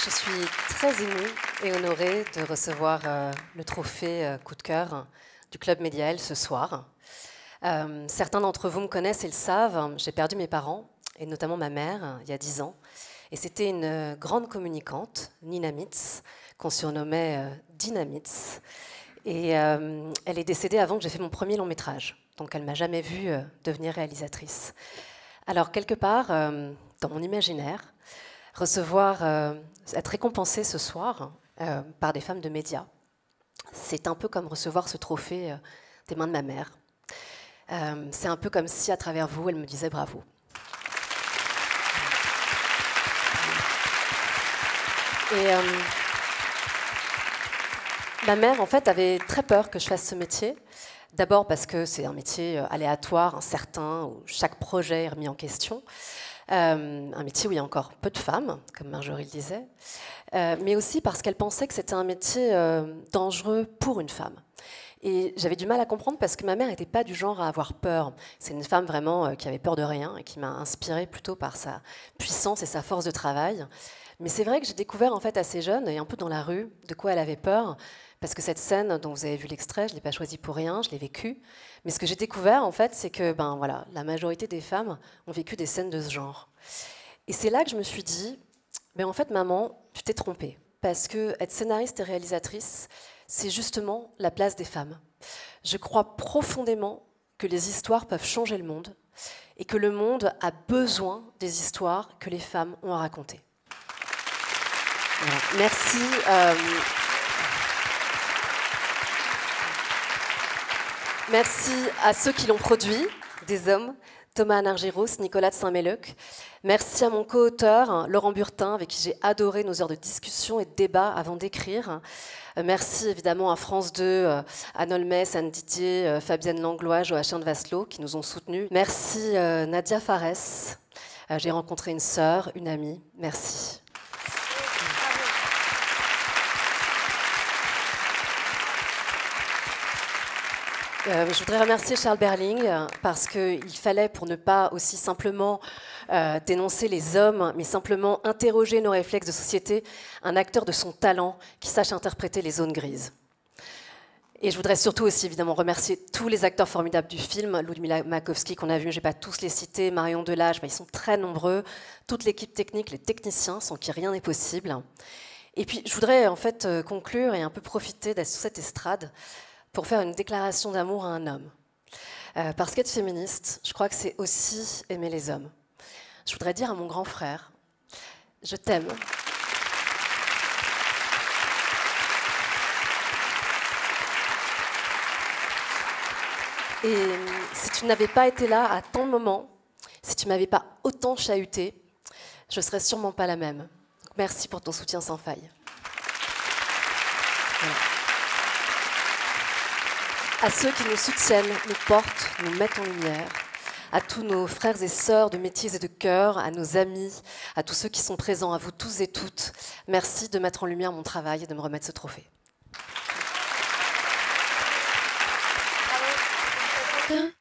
Je suis très émue et honorée de recevoir le trophée coup de cœur du Club Médiaël ce soir. Certains d'entre vous me connaissent et le savent, j'ai perdu mes parents, et notamment ma mère, il y a 10 ans. Et c'était une grande communicante, Nina Mitz, qu'on surnommait Dina Mitz. Et elle est décédée avant que j'ai fait mon premier long métrage. Donc elle ne m'a jamais vue devenir réalisatrice. Alors quelque part, dans mon imaginaire, être récompensée ce soir par des femmes de médias, c'est un peu comme recevoir ce trophée des mains de ma mère. C'est un peu comme si, à travers vous, elle me disait bravo. Et ma mère, en fait, avait très peur que je fasse ce métier. D'abord parce que c'est un métier aléatoire, incertain, où chaque projet est remis en question. Un métier où il y a encore peu de femmes, comme Marjorie le disait. Mais aussi parce qu'elle pensait que c'était un métier dangereux pour une femme. Et j'avais du mal à comprendre parce que ma mère n'était pas du genre à avoir peur. C'est une femme vraiment qui avait peur de rien et qui m'a inspirée plutôt par sa puissance et sa force de travail. Mais c'est vrai que j'ai découvert en fait assez jeune et un peu dans la rue de quoi elle avait peur, parce que cette scène dont vous avez vu l'extrait, je ne l'ai pas choisie pour rien, je l'ai vécue. Mais ce que j'ai découvert en fait, c'est que voilà, la majorité des femmes ont vécu des scènes de ce genre. Et c'est là que je me suis dit, en fait maman, tu t'es trompée, parce que être scénariste et réalisatrice, c'est justement la place des femmes. Je crois profondément que les histoires peuvent changer le monde et que le monde a besoin des histoires que les femmes ont à raconter. Voilà. Merci. Merci à ceux qui l'ont produit, des hommes, Thomas Anargyros, Nicolas de Saint-Méloc. Merci à mon co-auteur, Laurent Burtin, avec qui j'ai adoré nos heures de discussion et de débat avant d'écrire. Merci évidemment à France 2, Anne Olmès, Anne Didier, Fabienne Langlois, Joachim de Vasselot, qui nous ont soutenus. Merci Nadia Fares. J'ai rencontré une sœur, une amie. Merci. Je voudrais remercier Charles Berling parce qu'il fallait, pour ne pas aussi simplement dénoncer les hommes, mais simplement interroger nos réflexes de société, un acteur de son talent qui sache interpréter les zones grises. Et je voudrais surtout aussi évidemment remercier tous les acteurs formidables du film, Ludmila Makowski qu'on a vu, je ne vais pas tous les citer, Marion Delage, ils sont très nombreux, toute l'équipe technique, les techniciens, sans qui rien n'est possible. Et puis je voudrais en fait conclure et un peu profiter d'être sur cette estrade pour faire une déclaration d'amour à un homme. Parce qu'être féministe, je crois que c'est aussi aimer les hommes. Je voudrais dire à mon grand frère, je t'aime. Et si tu n'avais pas été là à ton moment, si tu ne m'avais pas autant chahuté, je ne serais sûrement pas la même. Donc, merci pour ton soutien sans faille. Voilà. À ceux qui nous soutiennent, nous portent, nous mettent en lumière, à tous nos frères et sœurs de métiers et de cœur, à nos amis, à tous ceux qui sont présents, à vous tous et toutes, merci de mettre en lumière mon travail et de me remettre ce trophée. Bravo.